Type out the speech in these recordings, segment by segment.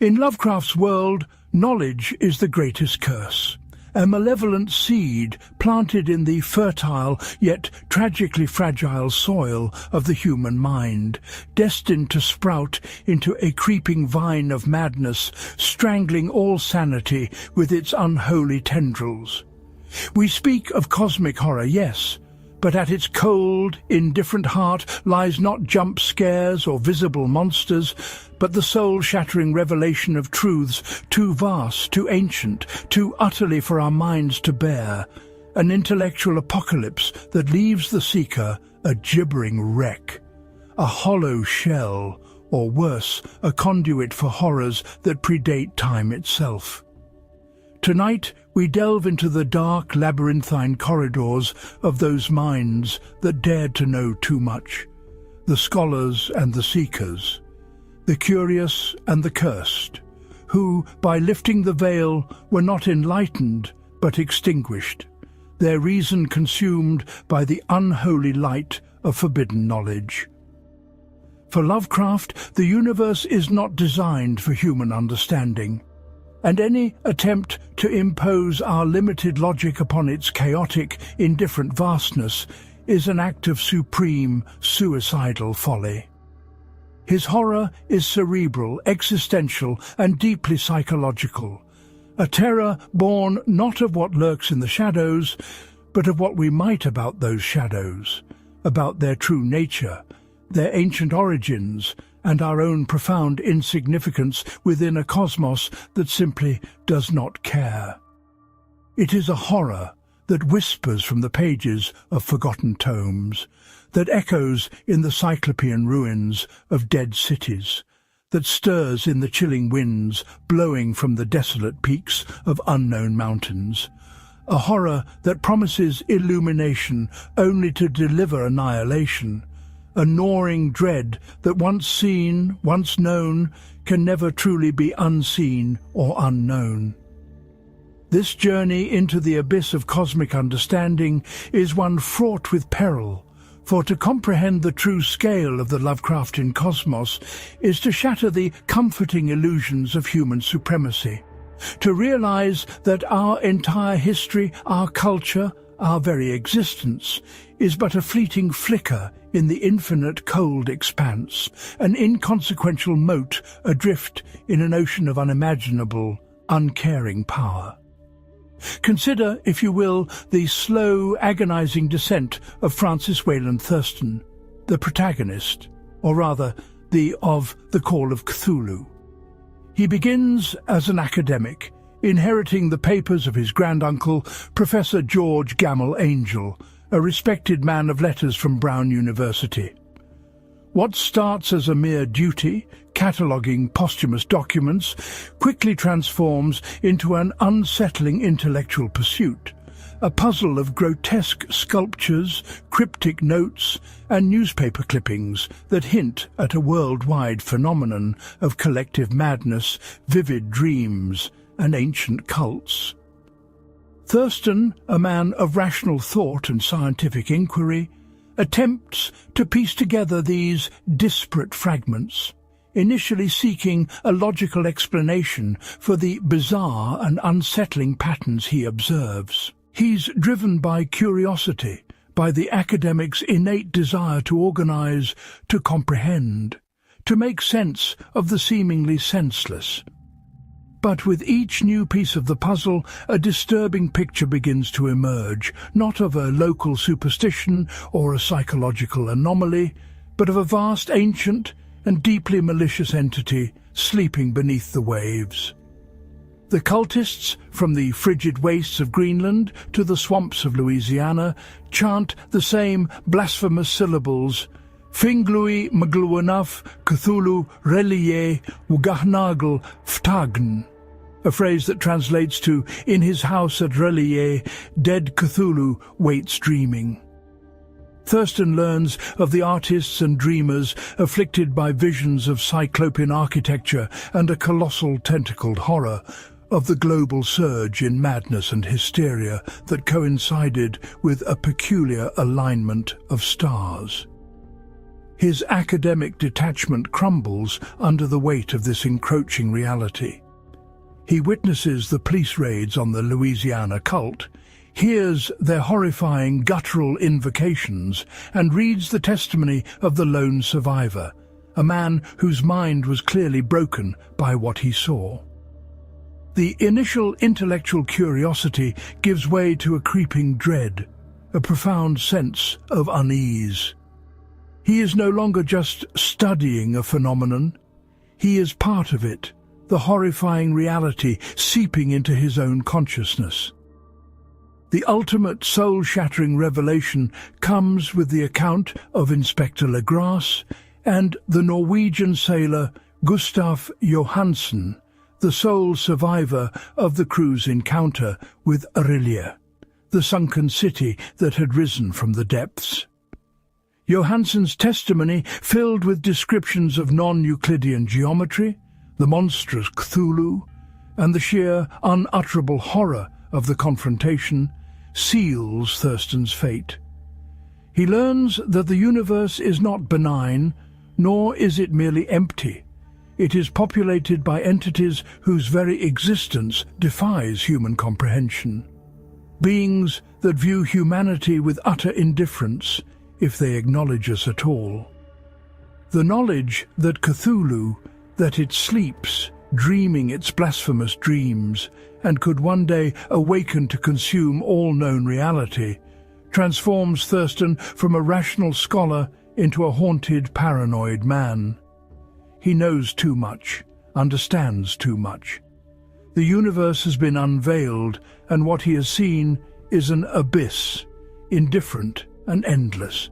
In Lovecraft's world, knowledge is the greatest curse, a malevolent seed planted in the fertile yet tragically fragile soil of the human mind, destined to sprout into a creeping vine of madness, strangling all sanity with its unholy tendrils. We speak of cosmic horror, yes, but at its cold, indifferent heart lies not jump scares or visible monsters, but the soul-shattering revelation of truths too vast, too ancient, too utterly for our minds to bear, an intellectual apocalypse that leaves the seeker a gibbering wreck, a hollow shell, or worse, a conduit for horrors that predate time itself. Tonight, we delve into the dark, labyrinthine corridors of those minds that dared to know too much, the scholars and the seekers, the curious and the cursed, who, by lifting the veil, were not enlightened but extinguished, their reason consumed by the unholy light of forbidden knowledge. For Lovecraft, the universe is not designed for human understanding, and any attempt to impose our limited logic upon its chaotic, indifferent vastness is an act of supreme, suicidal folly. His horror is cerebral, existential, and deeply psychological, a terror born not of what lurks in the shadows, but of what we might about those shadows, about their true nature, their ancient origins, and our own profound insignificance within a cosmos that simply does not care. It is a horror that whispers from the pages of forgotten tomes, that echoes in the cyclopean ruins of dead cities, that stirs in the chilling winds blowing from the desolate peaks of unknown mountains, a horror that promises illumination only to deliver annihilation, a gnawing dread that once seen, once known, can never truly be unseen or unknown. This journey into the abyss of cosmic understanding is one fraught with peril, for to comprehend the true scale of the Lovecraftian cosmos is to shatter the comforting illusions of human supremacy, to realize that our entire history, our culture, our very existence, is but a fleeting flicker in the infinite cold expanse, an inconsequential mote adrift in an ocean of unimaginable, uncaring power. Consider, if you will, the slow, agonizing descent of Francis Wayland Thurston, the protagonist, or rather, the Call of Cthulhu. He begins as an academic, inheriting the papers of his granduncle, Professor George Gamble Angel, a respected man of letters from Brown University. What starts as a mere duty, cataloguing posthumous documents, quickly transforms into an unsettling intellectual pursuit, a puzzle of grotesque sculptures, cryptic notes, and newspaper clippings that hint at a worldwide phenomenon of collective madness, vivid dreams, and ancient cults. Thurston, a man of rational thought and scientific inquiry, attempts to piece together these disparate fragments, initially seeking a logical explanation for the bizarre and unsettling patterns he observes. He's driven by curiosity, by the academic's innate desire to organize, to comprehend, to make sense of the seemingly senseless. But with each new piece of the puzzle, a disturbing picture begins to emerge, not of a local superstition or a psychological anomaly, but of a vast, ancient, and deeply malicious entity sleeping beneath the waves. The cultists, from the frigid wastes of Greenland to the swamps of Louisiana, chant the same blasphemous syllables: Finglui Magluanaf Cthulhu Reliye Wugahnagel Ftagn, a phrase that translates to, "In his house at Relier, dead Cthulhu waits dreaming." Thurston learns of the artists and dreamers afflicted by visions of cyclopean architecture and a colossal tentacled horror, of the global surge in madness and hysteria that coincided with a peculiar alignment of stars. His academic detachment crumbles under the weight of this encroaching reality. He witnesses the police raids on the Louisiana cult, hears their horrifying guttural invocations, and reads the testimony of the lone survivor, a man whose mind was clearly broken by what he saw. The initial intellectual curiosity gives way to a creeping dread, a profound sense of unease. He is no longer just studying a phenomenon. He is part of it, the horrifying reality seeping into his own consciousness. The ultimate soul-shattering revelation comes with the account of Inspector Legrasse and the Norwegian sailor Gustav Johansen, the sole survivor of the crew's encounter with Aurelia, the sunken city that had risen from the depths. Johansen's testimony, filled with descriptions of non-Euclidean geometry, the monstrous Cthulhu, and the sheer, unutterable horror of the confrontation, seals Thurston's fate. He learns that the universe is not benign, nor is it merely empty. It is populated by entities whose very existence defies human comprehension. Beings that view humanity with utter indifference, if they acknowledge us at all. The knowledge that Cthulhu, that it sleeps, dreaming its blasphemous dreams, and could one day awaken to consume all known reality, transforms Thurston from a rational scholar into a haunted, paranoid man. He knows too much, understands too much. The universe has been unveiled, and what he has seen is an abyss, indifferent and endless.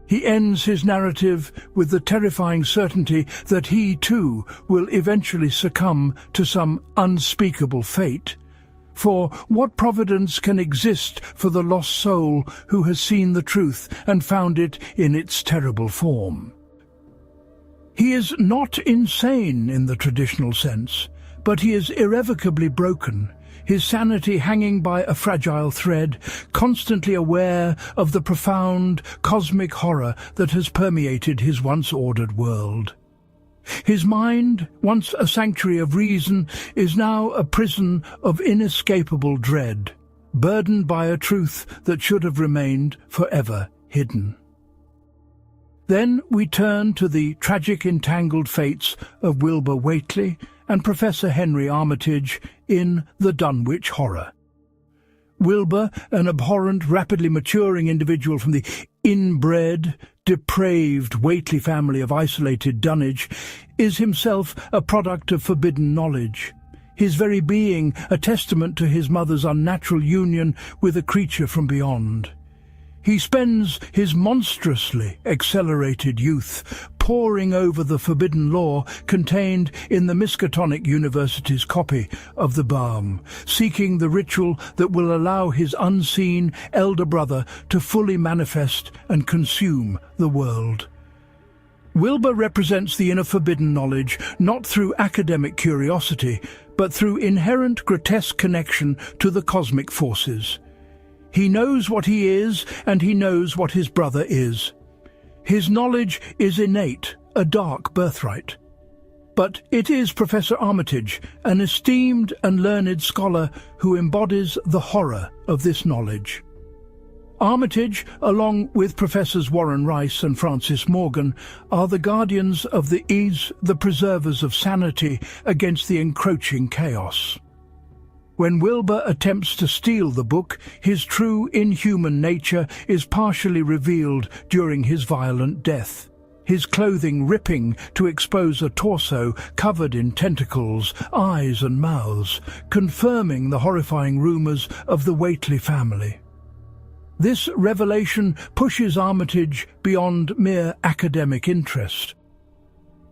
He ends his narrative with the terrifying certainty that he, too, will eventually succumb to some unspeakable fate. For what providence can exist for the lost soul who has seen the truth and found it in its terrible form? He is not insane in the traditional sense, but he is irrevocably broken, his sanity hanging by a fragile thread, constantly aware of the profound cosmic horror that has permeated his once ordered world. His mind, once a sanctuary of reason, is now a prison of inescapable dread, burdened by a truth that should have remained forever hidden. Then we turn to the tragic entangled fates of Wilbur Whately and Professor Henry Armitage in The Dunwich Horror. Wilbur, an abhorrent, rapidly maturing individual from the inbred, depraved Whately family of isolated Dunwich, is himself a product of forbidden knowledge, his very being a testament to his mother's unnatural union with a creature from beyond. He spends his monstrously accelerated youth poring over the forbidden lore contained in the Miskatonic University's copy of the Balm, seeking the ritual that will allow his unseen elder brother to fully manifest and consume the world. Wilbur represents the inner forbidden knowledge not through academic curiosity, but through inherent grotesque connection to the cosmic forces. He knows what he is, and he knows what his brother is. His knowledge is innate, a dark birthright. But it is Professor Armitage, an esteemed and learned scholar, who embodies the horror of this knowledge. Armitage, along with Professors Warren Rice and Francis Morgan, are the guardians of the ease, the preservers of sanity against the encroaching chaos. When Wilbur attempts to steal the book, his true inhuman nature is partially revealed during his violent death, his clothing ripping to expose a torso covered in tentacles, eyes and mouths, confirming the horrifying rumors of the Whately family. This revelation pushes Armitage beyond mere academic interest.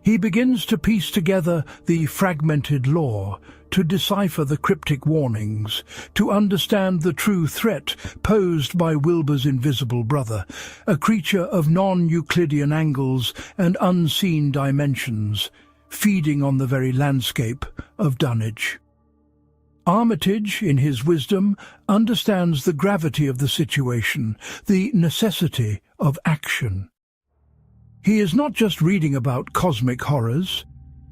He begins to piece together the fragmented lore, to decipher the cryptic warnings, to understand the true threat posed by Wilbur's invisible brother, a creature of non-Euclidean angles and unseen dimensions, feeding on the very landscape of Dunwich. Armitage, in his wisdom, understands the gravity of the situation, the necessity of action. He is not just reading about cosmic horrors,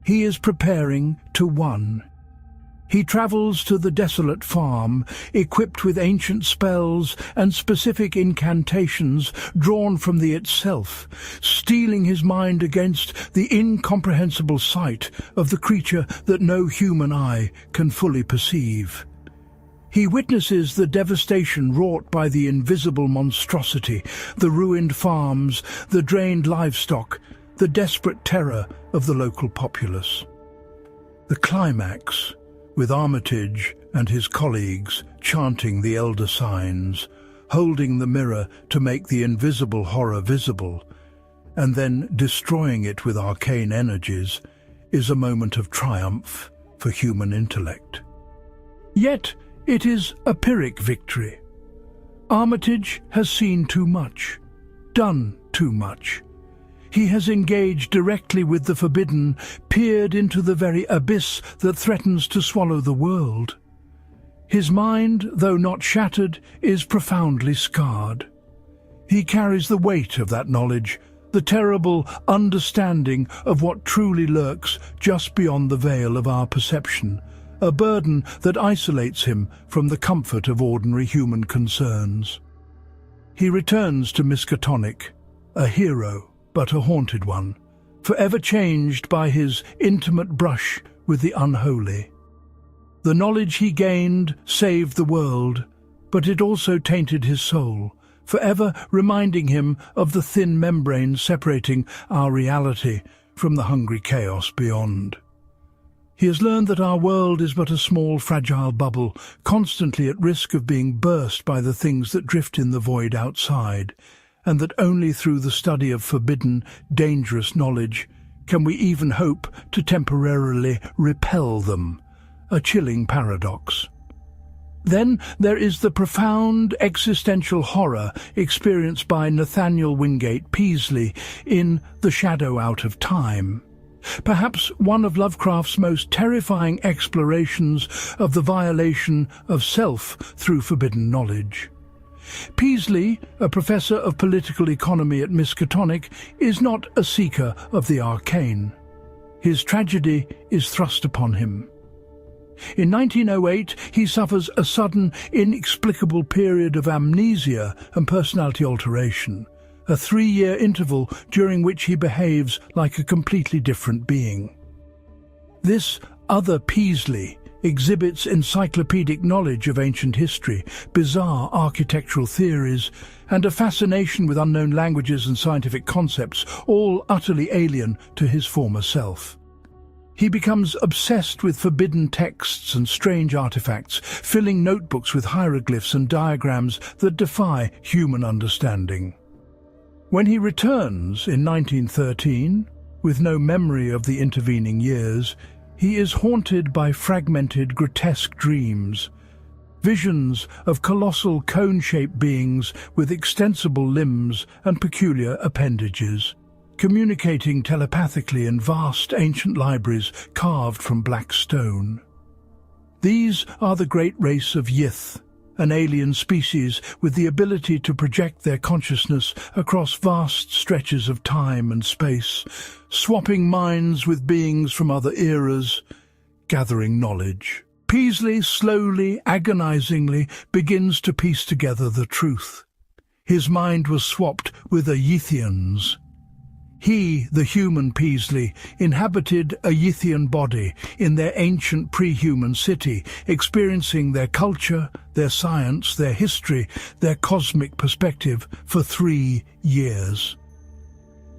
he is preparing to one. He travels to the desolate farm, equipped with ancient spells and specific incantations drawn from the itself, steeling his mind against the incomprehensible sight of the creature that no human eye can fully perceive. He witnesses the devastation wrought by the invisible monstrosity, the ruined farms, the drained livestock, the desperate terror of the local populace. The climax, with Armitage and his colleagues chanting the elder signs, holding the mirror to make the invisible horror visible, and then destroying it with arcane energies, is a moment of triumph for human intellect. Yet it is a Pyrrhic victory. Armitage has seen too much, done too much. He has engaged directly with the forbidden, peered into the very abyss that threatens to swallow the world. His mind, though not shattered, is profoundly scarred. He carries the weight of that knowledge, the terrible understanding of what truly lurks just beyond the veil of our perception, a burden that isolates him from the comfort of ordinary human concerns. He returns to Miskatonic, a hero, but a haunted one, forever changed by his intimate brush with the unholy. The knowledge he gained saved the world, but it also tainted his soul, forever reminding him of the thin membrane separating our reality from the hungry chaos beyond. He has learned that our world is but a small, fragile bubble, constantly at risk of being burst by the things that drift in the void outside, and that only through the study of forbidden, dangerous knowledge can we even hope to temporarily repel them, a chilling paradox. Then there is the profound existential horror experienced by Nathaniel Wingate Peaslee in The Shadow Out of Time, perhaps one of Lovecraft's most terrifying explorations of the violation of self through forbidden knowledge. Peaslee, a professor of political economy at Miskatonic, is not a seeker of the arcane. His tragedy is thrust upon him. In 1908, he suffers a sudden, inexplicable period of amnesia and personality alteration, a 3-year interval during which he behaves like a completely different being. This other Peaslee exhibits encyclopedic knowledge of ancient history, bizarre architectural theories, and a fascination with unknown languages and scientific concepts, all utterly alien to his former self. He becomes obsessed with forbidden texts and strange artifacts, filling notebooks with hieroglyphs and diagrams that defy human understanding. When he returns in 1913, with no memory of the intervening years, he is haunted by fragmented, grotesque dreams, visions of colossal cone-shaped beings with extensible limbs and peculiar appendages, communicating telepathically in vast ancient libraries carved from black stone. These are the great race of Yith, an alien species with the ability to project their consciousness across vast stretches of time and space, swapping minds with beings from other eras, gathering knowledge. Peaslee slowly, agonizingly begins to piece together the truth. His mind was swapped with a Yithian's. He, the human Peaslee, inhabited a Yithian body in their ancient pre-human city, experiencing their culture, their science, their history, their cosmic perspective for 3 years.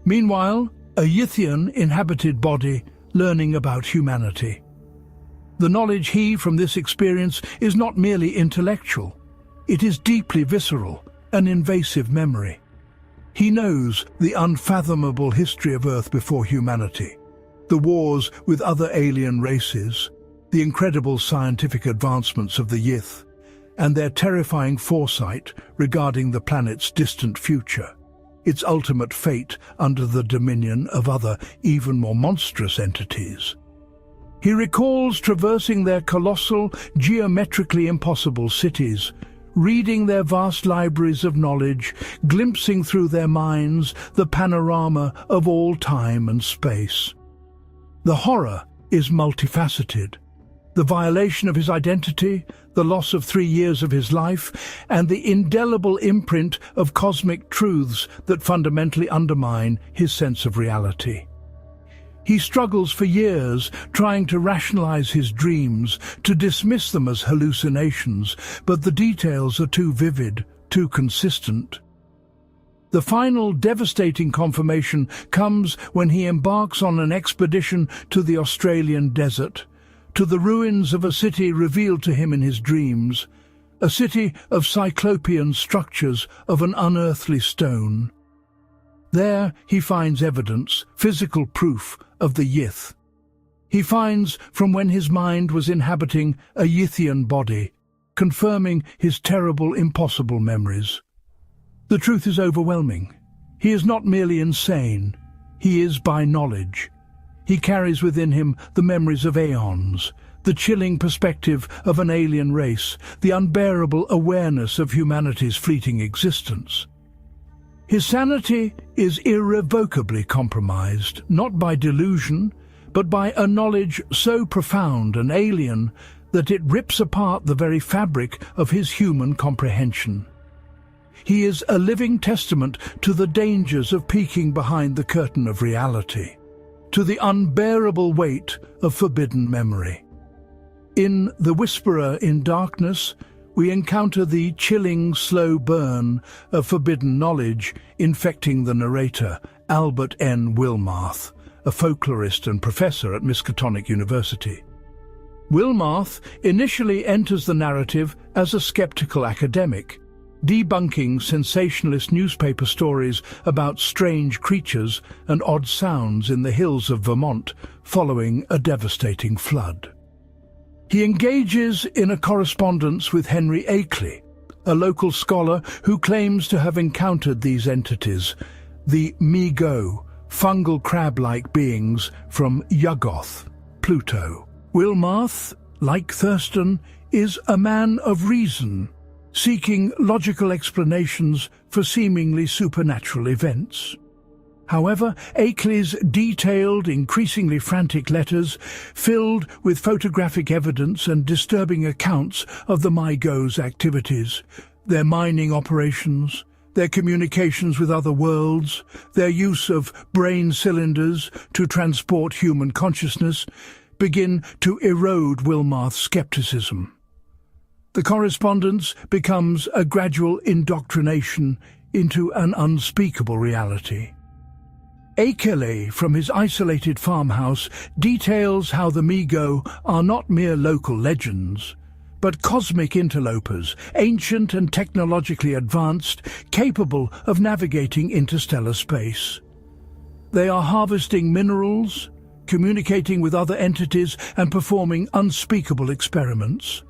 Meanwhile, a Yithian inhabited body learning about humanity. The knowledge he from this experience is not merely intellectual. It is deeply visceral, an invasive memory. He knows the unfathomable history of Earth before humanity, the wars with other alien races, the incredible scientific advancements of the Yith, and their terrifying foresight regarding the planet's distant future, its ultimate fate under the dominion of other, even more monstrous entities. He recalls traversing their colossal, geometrically impossible cities, reading their vast libraries of knowledge, glimpsing through their minds the panorama of all time and space. The horror is multifaceted. The violation of his identity, the loss of 3 years of his life, and the indelible imprint of cosmic truths that fundamentally undermine his sense of reality. He struggles for years trying to rationalize his dreams, to dismiss them as hallucinations, but the details are too vivid, too consistent. The final devastating confirmation comes when he embarks on an expedition to the Australian desert, to the ruins of a city revealed to him in his dreams, a city of cyclopean structures of an unearthly stone. There he finds evidence, physical proof of the Yith. He finds from when his mind was inhabiting a Yithian body, confirming his terrible, impossible memories. The truth is overwhelming. He is not merely insane, he is by knowledge. He carries within him the memories of aeons, the chilling perspective of an alien race, the unbearable awareness of humanity's fleeting existence. His sanity is irrevocably compromised, not by delusion, but by a knowledge so profound and alien that it rips apart the very fabric of his human comprehension. He is a living testament to the dangers of peeking behind the curtain of reality, to the unbearable weight of forbidden memory. In The Whisperer in Darkness, we encounter the chilling, slow burn of forbidden knowledge infecting the narrator, Albert N. Wilmarth, a folklorist and professor at Miskatonic University. Wilmarth initially enters the narrative as a skeptical academic, debunking sensationalist newspaper stories about strange creatures and odd sounds in the hills of Vermont following a devastating flood. He engages in a correspondence with Henry Akeley, a local scholar who claims to have encountered these entities, the Mi-Go, fungal crab-like beings from Yuggoth, Pluto. Wilmarth, like Thurston, is a man of reason, seeking logical explanations for seemingly supernatural events. However, Akeley's detailed, increasingly frantic letters, filled with photographic evidence and disturbing accounts of the Mi-Go's activities, their mining operations, their communications with other worlds, their use of brain cylinders to transport human consciousness, begin to erode Wilmarth's skepticism. The correspondence becomes a gradual indoctrination into an unspeakable reality. Akeley, from his isolated farmhouse, details how the Mi-Go are not mere local legends, but cosmic interlopers, ancient and technologically advanced, capable of navigating interstellar space. They are harvesting minerals, communicating with other entities, and performing unspeakable experiments.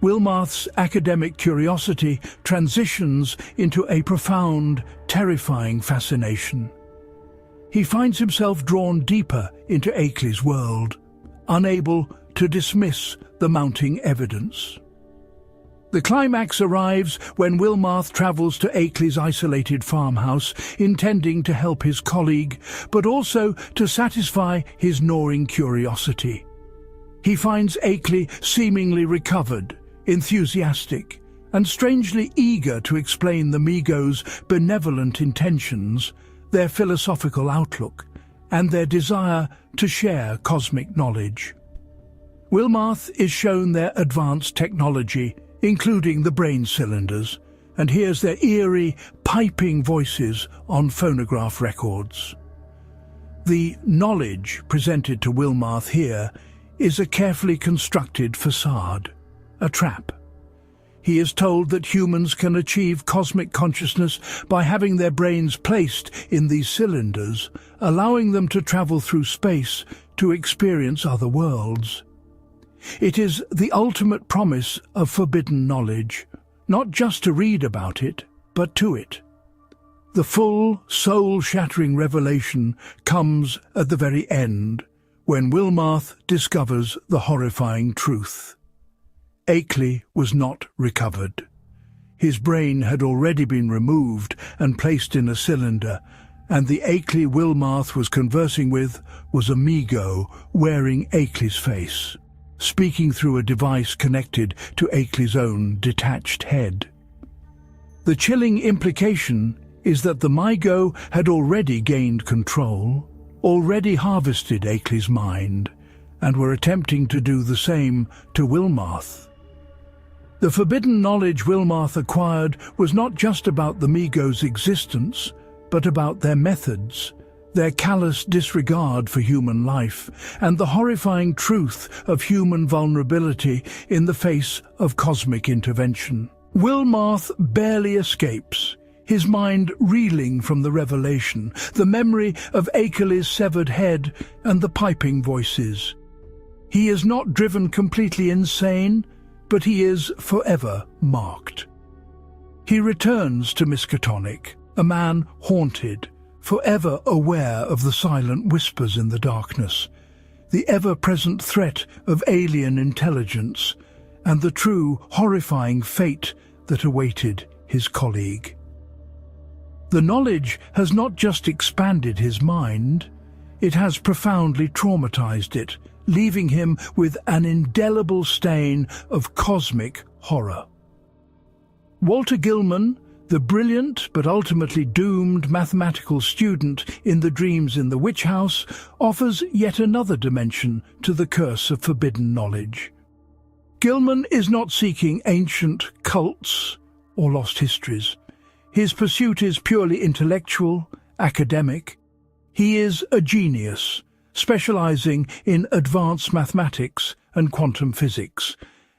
Wilmarth's academic curiosity transitions into a profound, terrifying fascination. He finds himself drawn deeper into Akeley's world, unable to dismiss the mounting evidence. The climax arrives when Wilmarth travels to Akeley's isolated farmhouse, intending to help his colleague, but also to satisfy his gnawing curiosity. He finds Akeley seemingly recovered, enthusiastic, and strangely eager to explain the Mi-Go's benevolent intentions, their philosophical outlook, and their desire to share cosmic knowledge. Wilmarth is shown their advanced technology, including the brain cylinders, and hears their eerie, piping voices on phonograph records. The knowledge presented to Wilmarth here is a carefully constructed facade, a trap. He is told that humans can achieve cosmic consciousness by having their brains placed in these cylinders, allowing them to travel through space to experience other worlds. It is the ultimate promise of forbidden knowledge, not just to read about it, but to it. The full, soul-shattering revelation comes at the very end, when Wilmarth discovers the horrifying truth. Akeley was not recovered. His brain had already been removed and placed in a cylinder, and the Akeley Wilmarth was conversing with was a Mi-Go wearing Akeley's face, speaking through a device connected to Akeley's own detached head. The chilling implication is that the Mi-Go had already gained control, already harvested Akeley's mind, and were attempting to do the same to Wilmarth. The forbidden knowledge Wilmarth acquired was not just about the Mi-Go's existence, but about their methods, their callous disregard for human life, and the horrifying truth of human vulnerability in the face of cosmic intervention. Wilmarth barely escapes, his mind reeling from the revelation, the memory of Akeley's severed head and the piping voices. He is not driven completely insane, but he is forever marked. He returns to Miskatonic, a man haunted, forever aware of the silent whispers in the darkness, the ever-present threat of alien intelligence, and the true, horrifying fate that awaited his colleague. The knowledge has not just expanded his mind, it has profoundly traumatized it, leaving him with an indelible stain of cosmic horror. Walter Gilman, the brilliant but ultimately doomed mathematical student in The Dreams in the Witch House, offers yet another dimension to the curse of forbidden knowledge. Gilman is not seeking ancient cults or lost histories. His pursuit is purely intellectual, academic. He is a genius, specializing in advanced mathematics and quantum physics,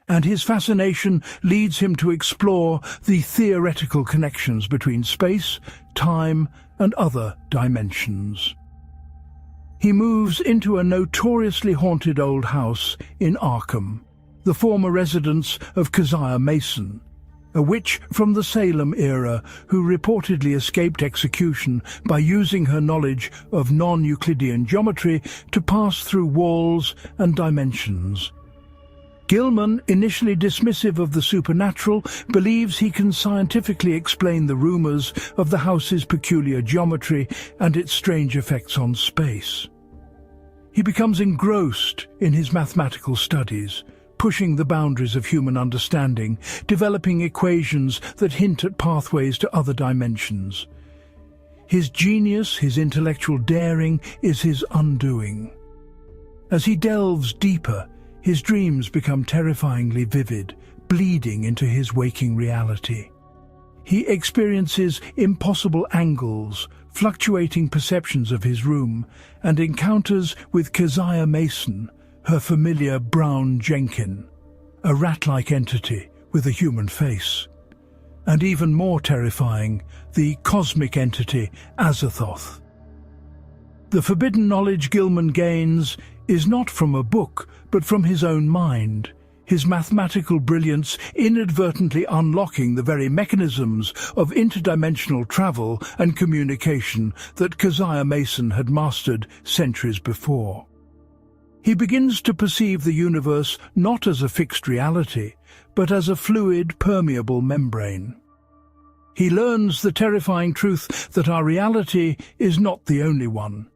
and his fascination leads him to explore the theoretical connections between space, time, and other dimensions. He moves into a notoriously haunted old house in Arkham, the former residence of Keziah Mason, a witch from the Salem era who reportedly escaped execution by using her knowledge of non-Euclidean geometry to pass through walls and dimensions. Gilman, initially dismissive of the supernatural, believes he can scientifically explain the rumors of the house's peculiar geometry and its strange effects on space. He becomes engrossed in his mathematical studies, pushing the boundaries of human understanding, developing equations that hint at pathways to other dimensions. His genius, his intellectual daring, is his undoing. As he delves deeper, his dreams become terrifyingly vivid, bleeding into his waking reality. He experiences impossible angles, fluctuating perceptions of his room, and encounters with Keziah Mason, her familiar brown Jenkin, a rat-like entity with a human face. And even more terrifying, the cosmic entity Azathoth. The forbidden knowledge Gilman gains is not from a book, but from his own mind, his mathematical brilliance inadvertently unlocking the very mechanisms of interdimensional travel and communication that Keziah Mason had mastered centuries before. He begins to perceive the universe not as a fixed reality, but as a fluid, permeable membrane. He learns the terrifying truth that our reality is not the only one,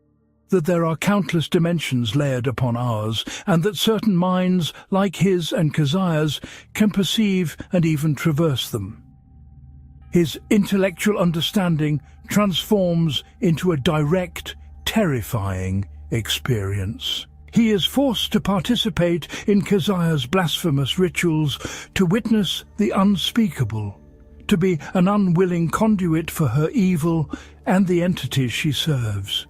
that there are countless dimensions layered upon ours, and that certain minds, like his and Keziah's, can perceive and even traverse them. His intellectual understanding transforms into a direct, terrifying experience. He is forced to participate in Keziah's blasphemous rituals, to witness the unspeakable, to be an unwilling conduit for her evil and the entities she serves.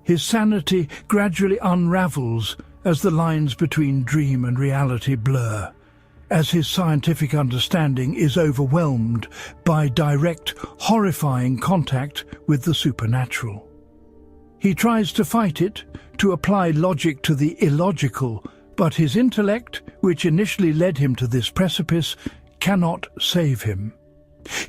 His sanity gradually unravels as the lines between dream and reality blur, as his scientific understanding is overwhelmed by direct, horrifying contact with the supernatural. He tries to fight it, to apply logic to the illogical, but his intellect, which initially led him to this precipice, cannot save him.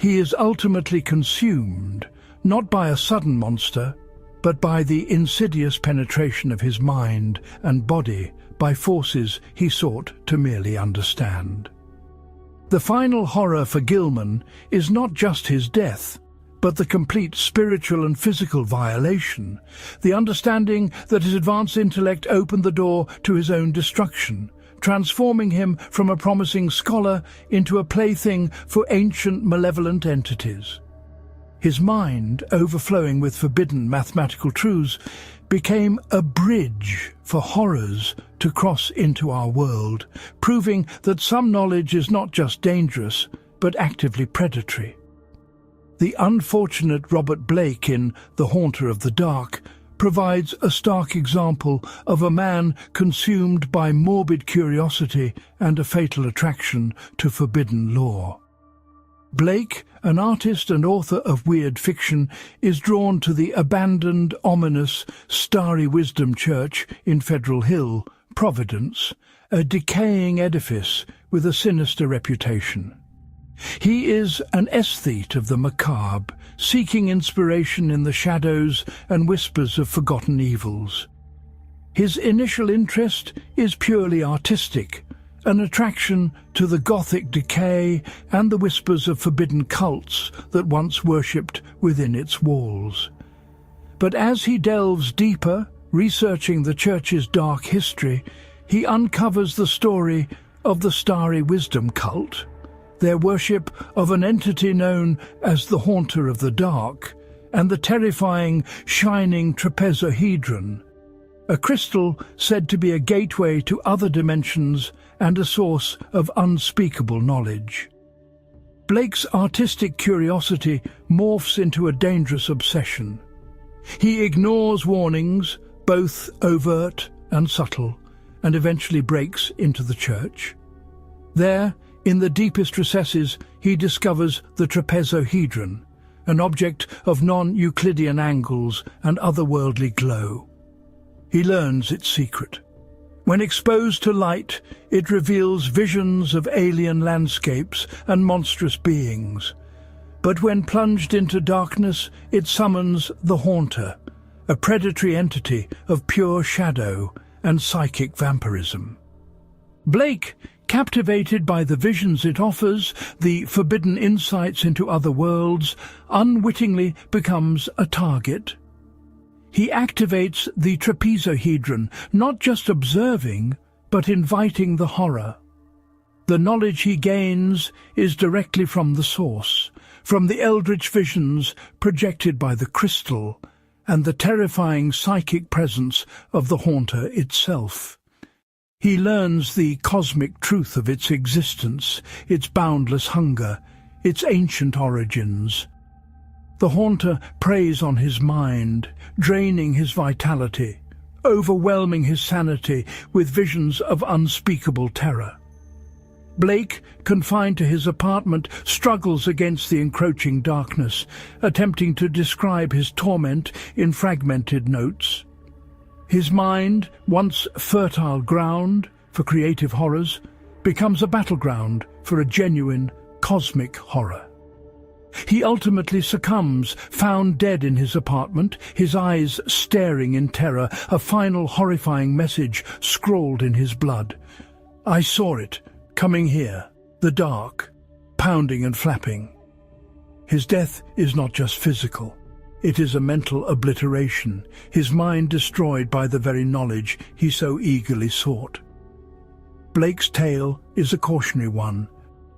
He is ultimately consumed, not by a sudden monster, but by the insidious penetration of his mind and body by forces he sought to merely understand. The final horror for Gilman is not just his death, but the complete spiritual and physical violation, the understanding that his advanced intellect opened the door to his own destruction, transforming him from a promising scholar into a plaything for ancient malevolent entities. His mind, overflowing with forbidden mathematical truths, became a bridge for horrors to cross into our world, proving that some knowledge is not just dangerous, but actively predatory. The unfortunate Robert Blake in The Haunter of the Dark provides a stark example of a man consumed by morbid curiosity and a fatal attraction to forbidden lore. Blake, an artist and author of weird fiction, is drawn to the abandoned, ominous, Starry Wisdom Church in Federal Hill, Providence, a decaying edifice with a sinister reputation. He is an aesthete of the macabre, seeking inspiration in the shadows and whispers of forgotten evils. His initial interest is purely artistic, an attraction to the Gothic decay and the whispers of forbidden cults that once worshipped within its walls. But as he delves deeper, researching the church's dark history, he uncovers the story of the Starry Wisdom cult, their worship of an entity known as the Haunter of the Dark, and the terrifying, shining trapezohedron, a crystal said to be a gateway to other dimensions and a source of unspeakable knowledge. Blake's artistic curiosity morphs into a dangerous obsession. He ignores warnings, both overt and subtle, and eventually breaks into the church. There, in the deepest recesses, he discovers the trapezohedron, an object of non-Euclidean angles and otherworldly glow. He learns its secret. When exposed to light, it reveals visions of alien landscapes and monstrous beings. But when plunged into darkness, it summons the Haunter, a predatory entity of pure shadow and psychic vampirism. Blake, captivated by the visions it offers, the forbidden insights into other worlds, unwittingly becomes a target. He activates the trapezohedron, not just observing, but inviting the horror. The knowledge he gains is directly from the source, from the eldritch visions projected by the crystal, and the terrifying psychic presence of the Haunter itself. He learns the cosmic truth of its existence, its boundless hunger, its ancient origins. The Haunter preys on his mind, draining his vitality, overwhelming his sanity with visions of unspeakable terror. Blake, confined to his apartment, struggles against the encroaching darkness, attempting to describe his torment in fragmented notes. His mind, once fertile ground for creative horrors, becomes a battleground for a genuine cosmic horror. He ultimately succumbs, found dead in his apartment, his eyes staring in terror, a final horrifying message scrawled in his blood. "I saw it, coming here, the dark, pounding and flapping." His death is not just physical. It is a mental obliteration, his mind destroyed by the very knowledge he so eagerly sought. Blake's tale is a cautionary one.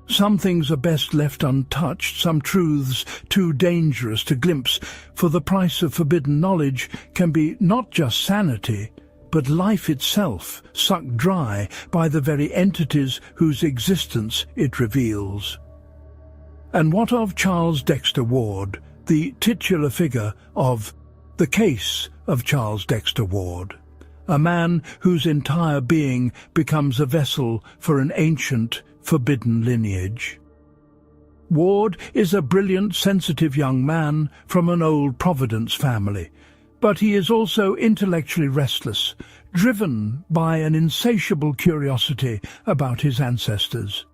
Some things are best left untouched, some truths too dangerous to glimpse, for the price of forbidden knowledge can be not just sanity, but life itself, sucked dry by the very entities whose existence it reveals. And what of Charles Dexter Ward, the titular figure of The Case of Charles Dexter Ward, a man whose entire being becomes a vessel for an ancient, forbidden lineage? Ward is a brilliant, sensitive young man from an old Providence family, but he is also intellectually restless, driven by an insatiable curiosity about his ancestors.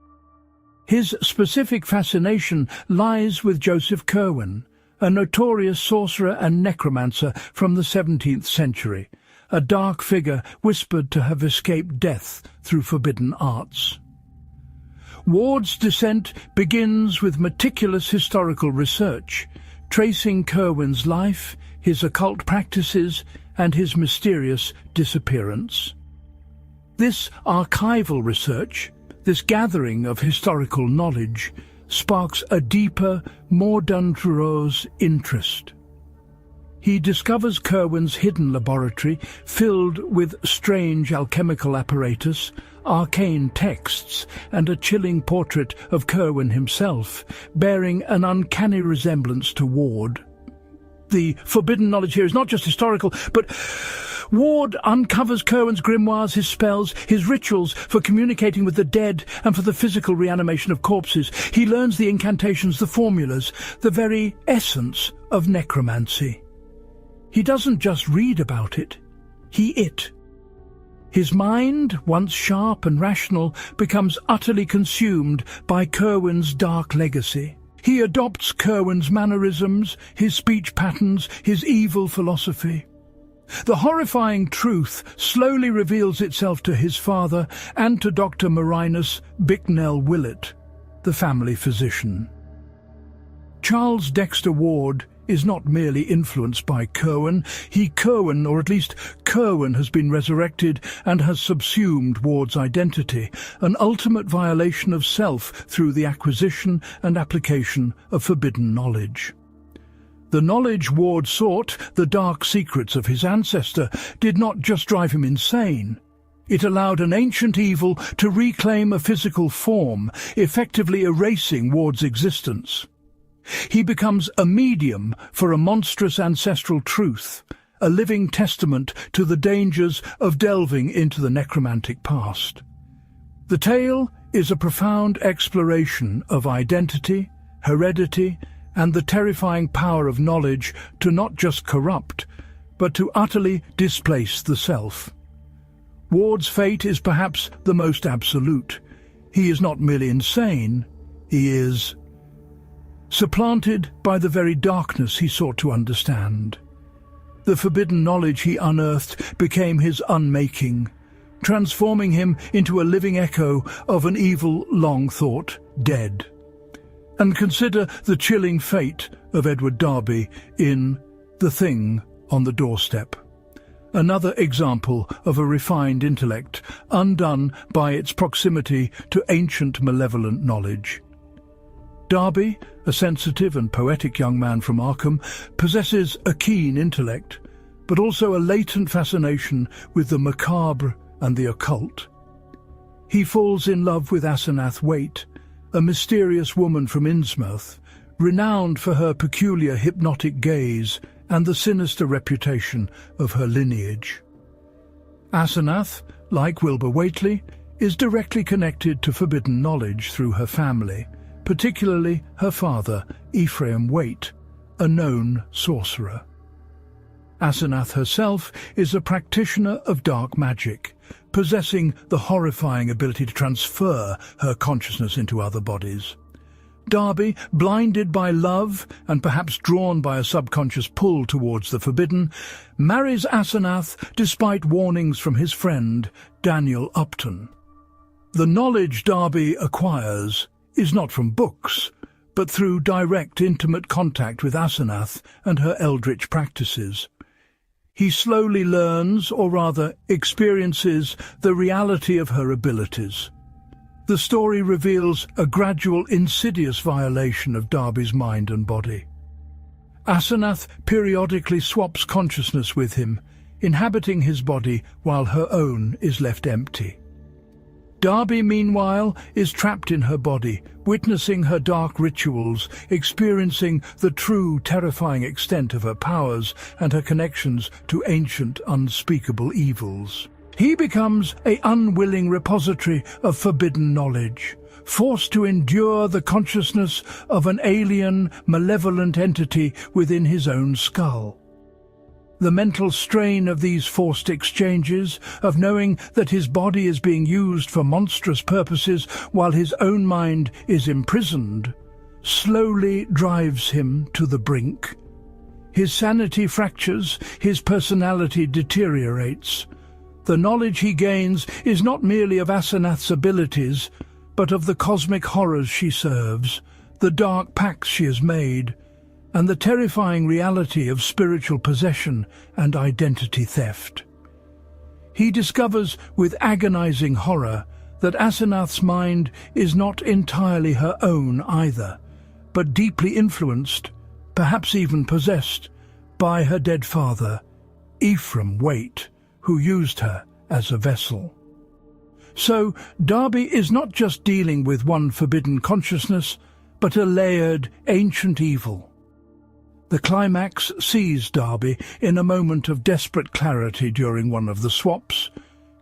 His specific fascination lies with Joseph Curwen, a notorious sorcerer and necromancer from the 17th century, a dark figure whispered to have escaped death through forbidden arts. Ward's descent begins with meticulous historical research, tracing Curwen's life, his occult practices, and his mysterious disappearance. This archival research, this gathering of historical knowledge, sparks a deeper, more dangerous interest. He discovers Curwen's hidden laboratory filled with strange alchemical apparatus, arcane texts, and a chilling portrait of Curwen himself, bearing an uncanny resemblance to Ward. The forbidden knowledge here is not just historical, but Ward uncovers Curwen's grimoires, his spells, his rituals for communicating with the dead and for the physical reanimation of corpses. He learns the incantations, the formulas, the very essence of necromancy. He doesn't just read about it, he. His mind, once sharp and rational, becomes utterly consumed by Curwen's dark legacy. He adopts Curwen's mannerisms, his speech patterns, his evil philosophy. The horrifying truth slowly reveals itself to his father and to Dr. Marinus Bicknell Willett, the family physician. Charles Dexter Ward is not merely influenced by Curwen. Or at least Curwen has been resurrected and has subsumed Ward's identity, an ultimate violation of self through the acquisition and application of forbidden knowledge. The knowledge Ward sought, the dark secrets of his ancestor, did not just drive him insane. It allowed an ancient evil to reclaim a physical form, effectively erasing Ward's existence. He becomes a medium for a monstrous ancestral truth, a living testament to the dangers of delving into the necromantic past. The tale is a profound exploration of identity, heredity, and the terrifying power of knowledge to not just corrupt, but to utterly displace the self. Ward's fate is perhaps the most absolute. He is not merely insane, he is supplanted by the very darkness he sought to understand. The forbidden knowledge he unearthed became his unmaking, transforming him into a living echo of an evil long thought dead. And consider the chilling fate of Edward Darby in The Thing on the Doorstep. Another example of a refined intellect, undone by its proximity to ancient malevolent knowledge. Darby, a sensitive and poetic young man from Arkham, possesses a keen intellect, but also a latent fascination with the macabre and the occult. He falls in love with Asenath Waite, a mysterious woman from Innsmouth, renowned for her peculiar hypnotic gaze and the sinister reputation of her lineage. Asenath, like Wilbur Whateley, is directly connected to forbidden knowledge through her family, particularly her father, Ephraim Waite, a known sorcerer. Asenath herself is a practitioner of dark magic, possessing the horrifying ability to transfer her consciousness into other bodies. Darby, blinded by love and perhaps drawn by a subconscious pull towards the forbidden, marries Asenath despite warnings from his friend, Daniel Upton. The knowledge Darby acquires is not from books, but through direct, intimate contact with Asenath and her eldritch practices. He slowly learns, or rather experiences, the reality of her abilities. The story reveals a gradual, insidious violation of Darby's mind and body. Asenath periodically swaps consciousness with him, inhabiting his body while her own is left empty. Darby, meanwhile, is trapped in her body, witnessing her dark rituals, experiencing the true terrifying extent of her powers and her connections to ancient unspeakable evils. He becomes an unwilling repository of forbidden knowledge, forced to endure the consciousness of an alien, malevolent entity within his own skull. The mental strain of these forced exchanges, of knowing that his body is being used for monstrous purposes while his own mind is imprisoned, slowly drives him to the brink. His sanity fractures, his personality deteriorates. The knowledge he gains is not merely of Asenath's abilities, but of the cosmic horrors she serves, the dark pacts she has made, and the terrifying reality of spiritual possession and identity theft. He discovers with agonizing horror that Asenath's mind is not entirely her own either, but deeply influenced, perhaps even possessed, by her dead father, Ephraim Waite, who used her as a vessel. So Darby is not just dealing with one forbidden consciousness, but a layered, ancient evil. The climax sees Darby in a moment of desperate clarity during one of the swaps,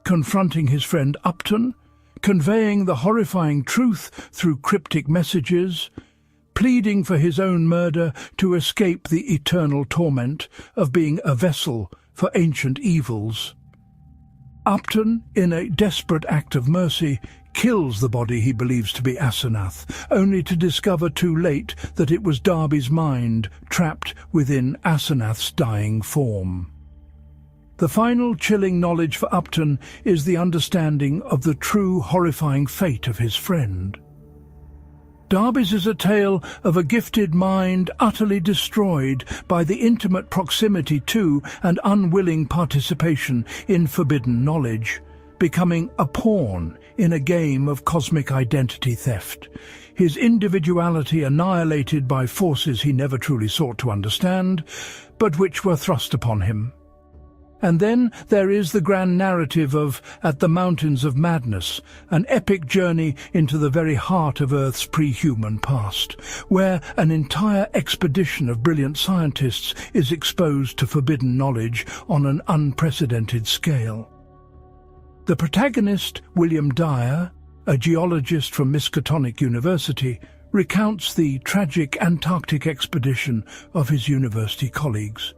confronting his friend Upton, conveying the horrifying truth through cryptic messages, pleading for his own murder to escape the eternal torment of being a vessel for ancient evils. Upton, in a desperate act of mercy, kills the body he believes to be Asenath, only to discover too late that it was Darby's mind trapped within Asenath's dying form. The final chilling knowledge for Upton is the understanding of the true horrifying fate of his friend. Darby's is a tale of a gifted mind utterly destroyed by the intimate proximity to and unwilling participation in forbidden knowledge, becoming a pawn in a game of cosmic identity theft, his individuality annihilated by forces he never truly sought to understand, but which were thrust upon him. And then there is the grand narrative of At the Mountains of Madness, an epic journey into the very heart of Earth's pre-human past, where an entire expedition of brilliant scientists is exposed to forbidden knowledge on an unprecedented scale. The protagonist, William Dyer, a geologist from Miskatonic University, recounts the tragic Antarctic expedition of his university colleagues.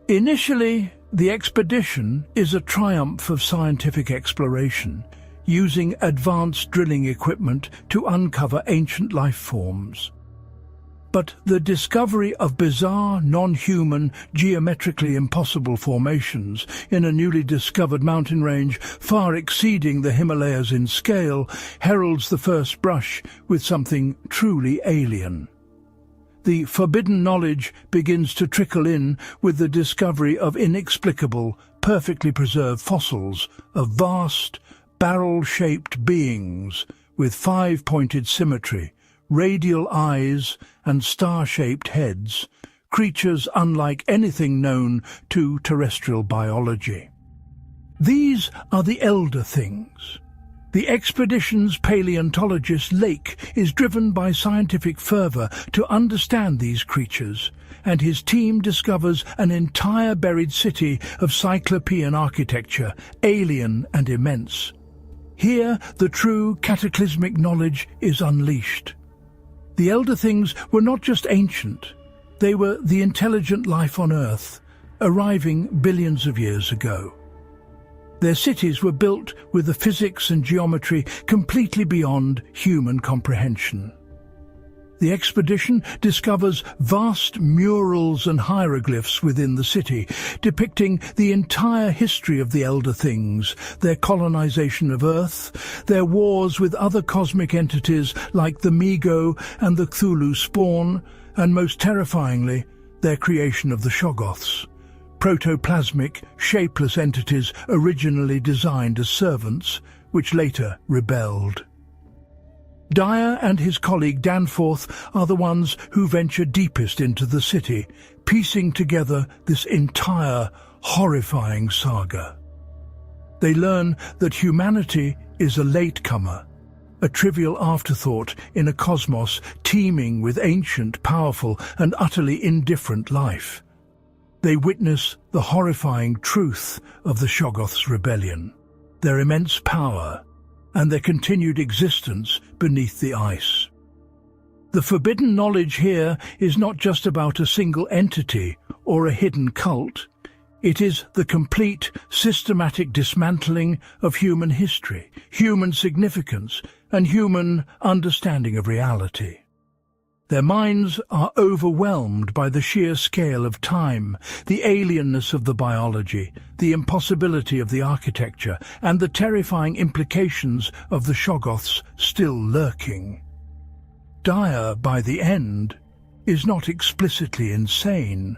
Initially, the expedition is a triumph of scientific exploration, using advanced drilling equipment to uncover ancient life forms. But the discovery of bizarre, non-human, geometrically impossible formations in a newly discovered mountain range far exceeding the Himalayas in scale heralds the first brush with something truly alien. The forbidden knowledge begins to trickle in with the discovery of inexplicable, perfectly preserved fossils of vast, barrel-shaped beings with five-pointed symmetry, radial eyes and star-shaped heads, creatures unlike anything known to terrestrial biology. These are the elder things. The expedition's paleontologist Lake is driven by scientific fervor to understand these creatures, and his team discovers an entire buried city of cyclopean architecture, alien and immense. Here, the true cataclysmic knowledge is unleashed. The Elder Things were not just ancient, they were the intelligent life on Earth, arriving billions of years ago. Their cities were built with the physics and geometry completely beyond human comprehension. The expedition discovers vast murals and hieroglyphs within the city, depicting the entire history of the Elder Things, their colonization of Earth, their wars with other cosmic entities like the Migo and the Cthulhu spawn, and most terrifyingly, their creation of the Shoggoths, protoplasmic, shapeless entities originally designed as servants, which later rebelled. Dyer and his colleague Danforth are the ones who venture deepest into the city, piecing together this entire horrifying saga. They learn that humanity is a latecomer, a trivial afterthought in a cosmos teeming with ancient, powerful, and utterly indifferent life. They witness the horrifying truth of the Shoggoths' rebellion, their immense power, and their continued existence beneath the ice. The forbidden knowledge here is not just about a single entity or a hidden cult. It is the complete, systematic dismantling of human history, human significance, and human understanding of reality. Their minds are overwhelmed by the sheer scale of time, the alienness of the biology, the impossibility of the architecture, and the terrifying implications of the Shoggoths still lurking. Dyer, by the end, is not explicitly insane,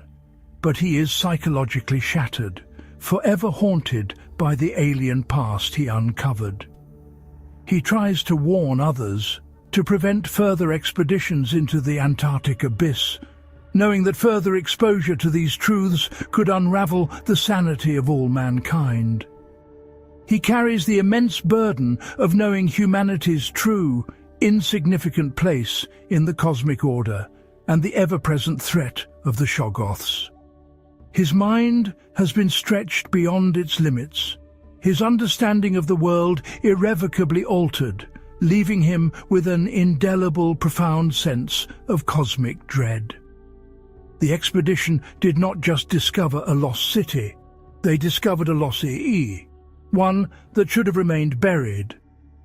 but he is psychologically shattered, forever haunted by the alien past he uncovered. He tries to warn others, to prevent further expeditions into the Antarctic abyss, knowing that further exposure to these truths could unravel the sanity of all mankind. He carries the immense burden of knowing humanity's true, insignificant place in the cosmic order and the ever-present threat of the Shoggoths. His mind has been stretched beyond its limits, his understanding of the world irrevocably altered, leaving him with an indelible, profound sense of cosmic dread. The expedition did not just discover a lost city, they discovered a lost EE, one that should have remained buried,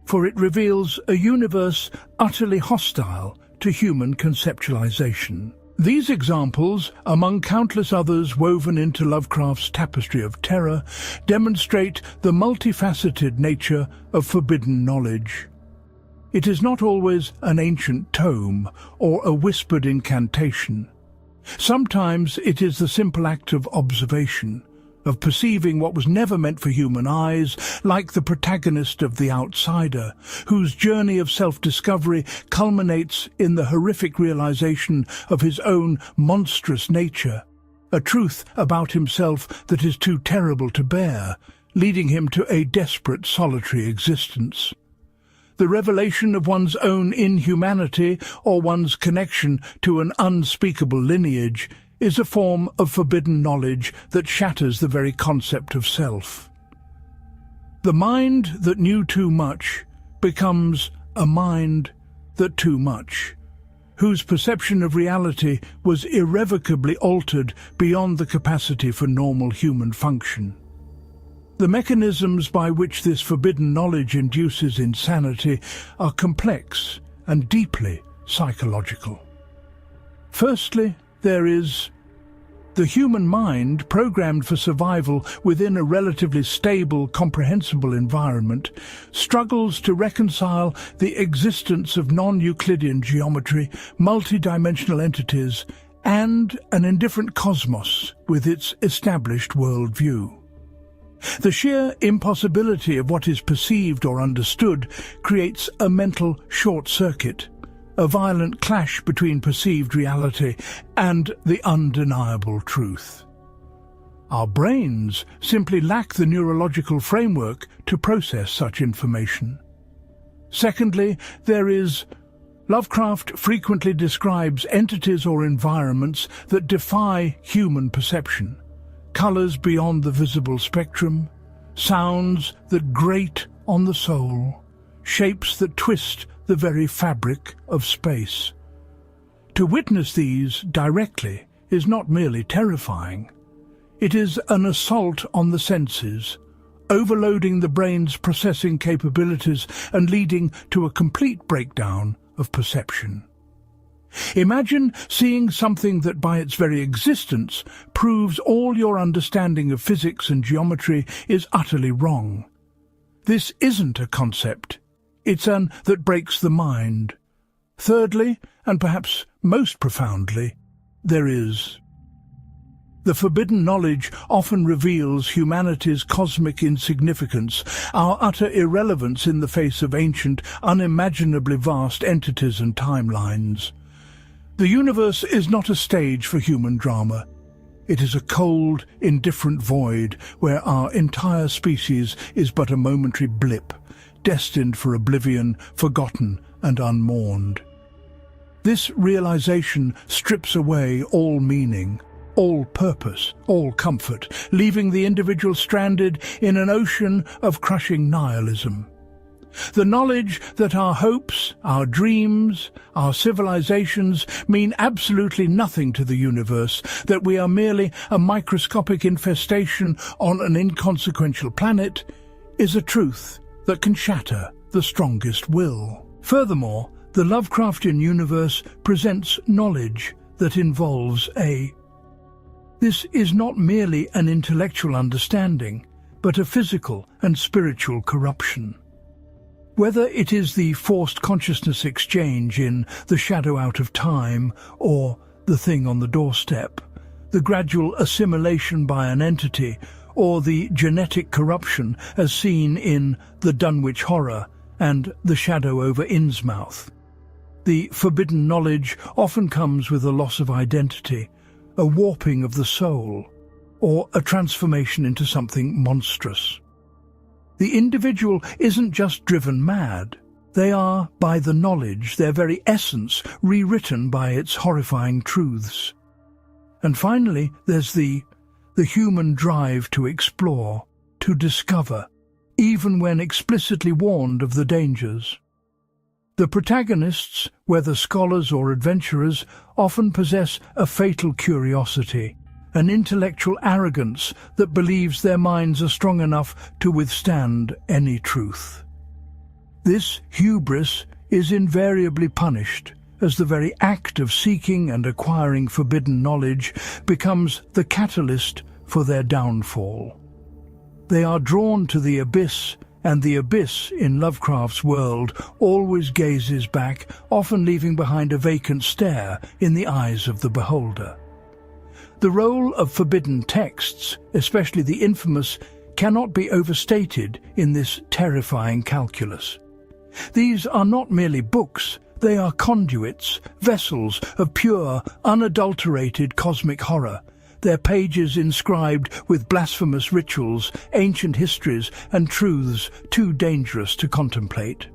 for it reveals a universe utterly hostile to human conceptualization. These examples, among countless others woven into Lovecraft's tapestry of terror, demonstrate the multifaceted nature of forbidden knowledge. It is not always an ancient tome or a whispered incantation. Sometimes it is the simple act of observation, of perceiving what was never meant for human eyes, like the protagonist of The Outsider, whose journey of self-discovery culminates in the horrific realization of his own monstrous nature, a truth about himself that is too terrible to bear, leading him to a desperate solitary existence. The revelation of one's own inhumanity or one's connection to an unspeakable lineage is a form of forbidden knowledge that shatters the very concept of self. The mind that knew too much becomes a mind that too much, whose perception of reality was irrevocably altered beyond the capacity for normal human function. The mechanisms by which this forbidden knowledge induces insanity are complex and deeply psychological. Firstly, there is the human mind, programmed for survival within a relatively stable, comprehensible environment, struggles to reconcile the existence of non-Euclidean geometry, multidimensional entities, and an indifferent cosmos with its established worldview. The sheer impossibility of what is perceived or understood creates a mental short-circuit, a violent clash between perceived reality and the undeniable truth. Our brains simply lack the neurological framework to process such information. Secondly, there is Lovecraft frequently describes entities or environments that defy human perception. Colors beyond the visible spectrum, sounds that grate on the soul, shapes that twist the very fabric of space. To witness these directly is not merely terrifying. It is an assault on the senses, overloading the brain's processing capabilities and leading to a complete breakdown of perception. Imagine seeing something that by its very existence proves all your understanding of physics and geometry is utterly wrong. This isn't a concept, it's an that breaks the mind. Thirdly, and perhaps most profoundly, there is the forbidden knowledge often reveals humanity's cosmic insignificance, our utter irrelevance in the face of ancient, unimaginably vast entities and timelines. The universe is not a stage for human drama. It is a cold, indifferent void where our entire species is but a momentary blip, destined for oblivion, forgotten and unmourned. This realization strips away all meaning, all purpose, all comfort, leaving the individual stranded in an ocean of crushing nihilism. The knowledge that our hopes, our dreams, our civilizations mean absolutely nothing to the universe, that we are merely a microscopic infestation on an inconsequential planet, is a truth that can shatter the strongest will. Furthermore, The Lovecraftian universe presents knowledge that involves a. This is not merely an intellectual understanding, but a physical and spiritual corruption. Whether it is the forced consciousness exchange in The Shadow Out of Time or The Thing on the Doorstep, the gradual assimilation by an entity, or the genetic corruption as seen in The Dunwich Horror and The Shadow over Innsmouth. The forbidden knowledge often comes with a loss of identity, a warping of the soul, or a transformation into something monstrous. The individual isn't just driven mad. They are, by the knowledge, their very essence, rewritten by its horrifying truths. And finally, there's the human drive to explore, to discover, even when explicitly warned of the dangers. The protagonists, whether scholars or adventurers, often possess a fatal curiosity, an intellectual arrogance that believes their minds are strong enough to withstand any truth. This hubris is invariably punished, as the very act of seeking and acquiring forbidden knowledge becomes the catalyst for their downfall. They are drawn to the abyss, and the abyss in Lovecraft's world always gazes back, often leaving behind a vacant stare in the eyes of the beholder. The role of forbidden texts, especially the infamous, cannot be overstated in this terrifying calculus. These are not merely books, they are conduits, vessels of pure, unadulterated cosmic horror, their pages inscribed with blasphemous rituals, ancient histories, and truths too dangerous to contemplate.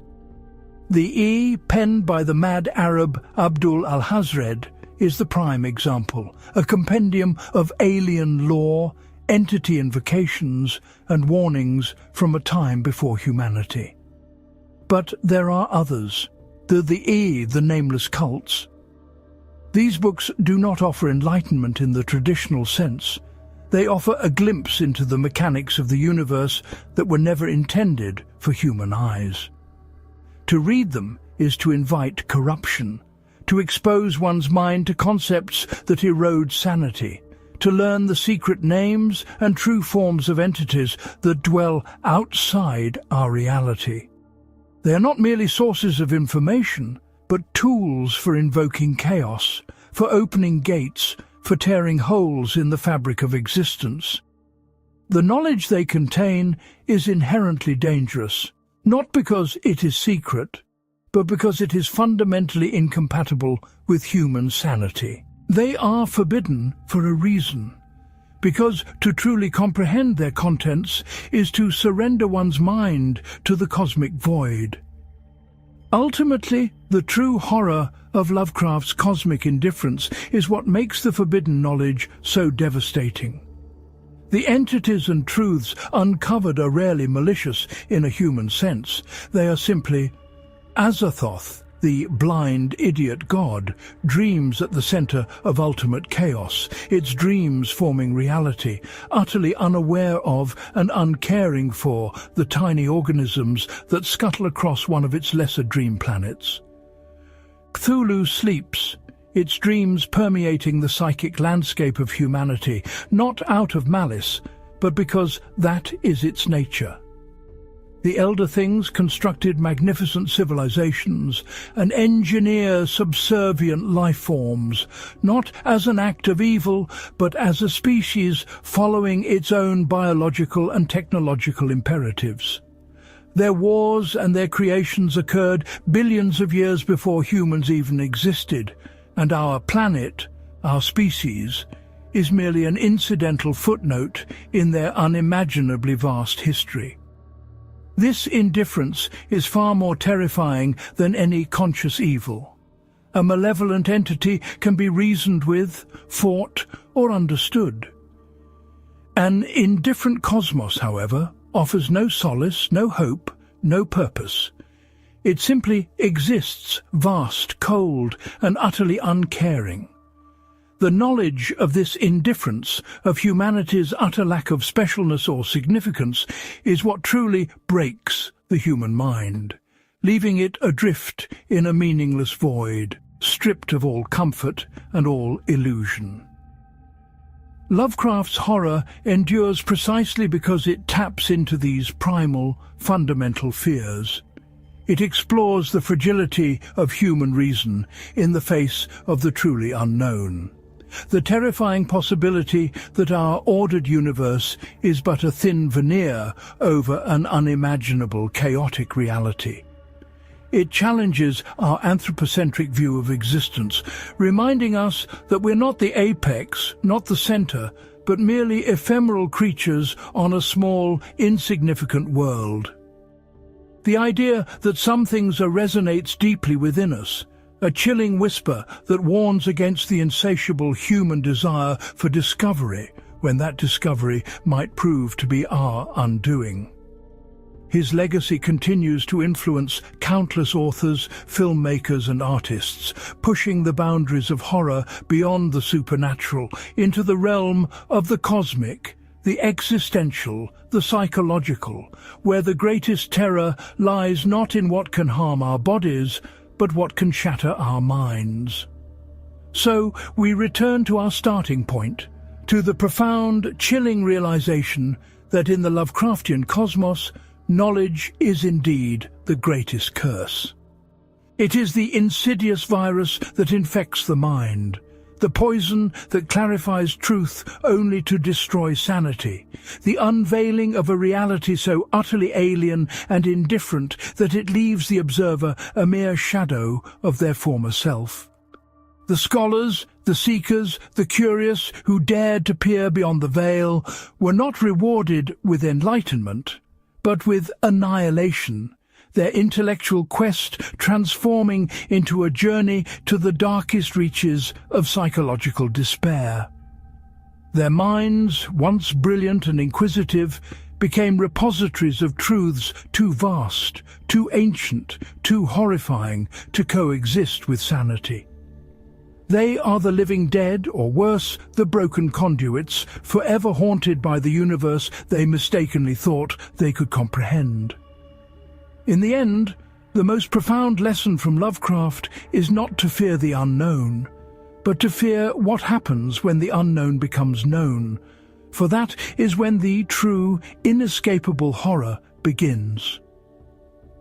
The E, penned by the mad Arab Abdul al-Hazred, is the prime example, a compendium of alien lore, entity invocations, and warnings from a time before humanity. But there are others, the nameless cults. These books do not offer enlightenment in the traditional sense. They offer a glimpse into the mechanics of the universe that were never intended for human eyes. To read them is to invite corruption, to expose one's mind to concepts that erode sanity, to learn the secret names and true forms of entities that dwell outside our reality. They are not merely sources of information, but tools for invoking chaos, for opening gates, for tearing holes in the fabric of existence. The knowledge they contain is inherently dangerous, not because it is secret, but because it is fundamentally incompatible with human sanity. They are forbidden for a reason, because to truly comprehend their contents is to surrender one's mind to the cosmic void. Ultimately, the true horror of Lovecraft's cosmic indifference is what makes the forbidden knowledge so devastating. The entities and truths uncovered are rarely malicious in a human sense. They are simply Azathoth, the blind idiot god, dreams at the center of ultimate chaos, its dreams forming reality, utterly unaware of and uncaring for the tiny organisms that scuttle across one of its lesser dream planets. Cthulhu sleeps, its dreams permeating the psychic landscape of humanity, not out of malice, but because that is its nature. The Elder Things constructed magnificent civilizations and engineer subservient life forms, not as an act of evil, but as a species following its own biological and technological imperatives. Their wars and their creations occurred billions of years before humans even existed, and our planet, our species, is merely an incidental footnote in their unimaginably vast history. This indifference is far more terrifying than any conscious evil. A malevolent entity can be reasoned with, fought, or understood. An indifferent cosmos, however, offers no solace, no hope, no purpose. It simply exists, vast, cold, and utterly uncaring. The knowledge of this indifference, of humanity's utter lack of specialness or significance, is what truly breaks the human mind. leaving it adrift in a meaningless void, stripped of all comfort and all illusion. Lovecraft's horror endures precisely because it taps into these primal, fundamental fears. It explores the fragility of human reason in the face of the truly unknown. The terrifying possibility that our ordered universe is but a thin veneer over an unimaginable, chaotic reality. It challenges our anthropocentric view of existence, reminding us that we're not the apex, not the center, but merely ephemeral creatures on a small, insignificant world. The idea that something resonates deeply within us, a chilling whisper that warns against the insatiable human desire for discovery, when that discovery might prove to be our undoing. His legacy continues to influence countless authors, filmmakers and artists, pushing the boundaries of horror beyond the supernatural into the realm of the cosmic, the existential, the psychological, where the greatest terror lies not in what can harm our bodies, but what can shatter our minds. So we return to our starting point, to the profound, chilling realization that in the Lovecraftian cosmos, knowledge is indeed the greatest curse. It is the insidious virus that infects the mind, the poison that clarifies truth only to destroy sanity, the unveiling of a reality so utterly alien and indifferent that it leaves the observer a mere shadow of their former self. The scholars, the seekers, the curious who dared to peer beyond the veil were not rewarded with enlightenment, but with annihilation, their intellectual quest transforming into a journey to the darkest reaches of psychological despair. Their minds, once brilliant and inquisitive, became repositories of truths too vast, too ancient, too horrifying to coexist with sanity. They are the living dead, or worse, the broken conduits, forever haunted by the universe they mistakenly thought they could comprehend. In the end, the most profound lesson from Lovecraft is not to fear the unknown, but to fear what happens when the unknown becomes known, for that is when the true, inescapable horror begins.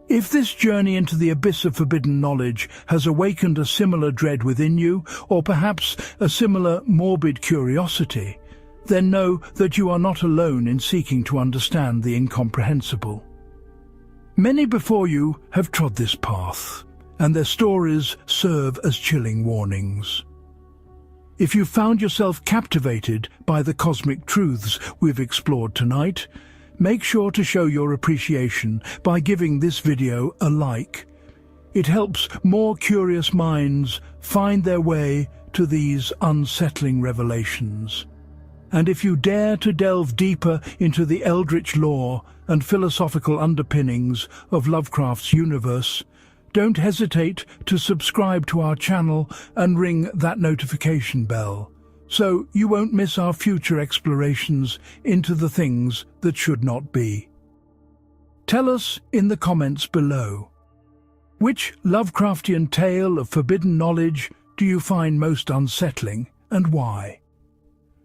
If this journey into the abyss of forbidden knowledge has awakened a similar dread within you, or perhaps a similar morbid curiosity, then know that you are not alone in seeking to understand the incomprehensible. Many before you have trod this path, and their stories serve as chilling warnings. If you found yourself captivated by the cosmic truths we've explored tonight, make sure to show your appreciation by giving this video a like. It helps more curious minds find their way to these unsettling revelations. And if you dare to delve deeper into the eldritch lore and philosophical underpinnings of Lovecraft's universe, don't hesitate to subscribe to our channel and ring that notification bell, so you won't miss our future explorations into the things that should not be. Tell us in the comments below, which Lovecraftian tale of forbidden knowledge do you find most unsettling and why?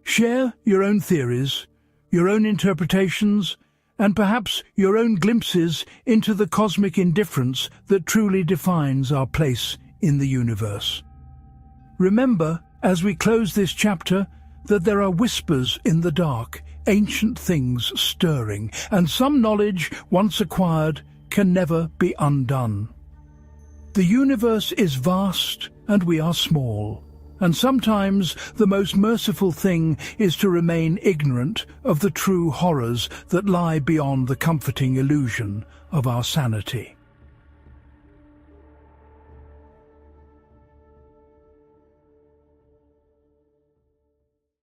Share your own theories, your own interpretations, and perhaps your own glimpses into the cosmic indifference that truly defines our place in the universe. Remember, as we close this chapter, that there are whispers in the dark, ancient things stirring, and some knowledge, once acquired, can never be undone. The universe is vast, and we are small, and sometimes the most merciful thing is to remain ignorant of the true horrors that lie beyond the comforting illusion of our sanity.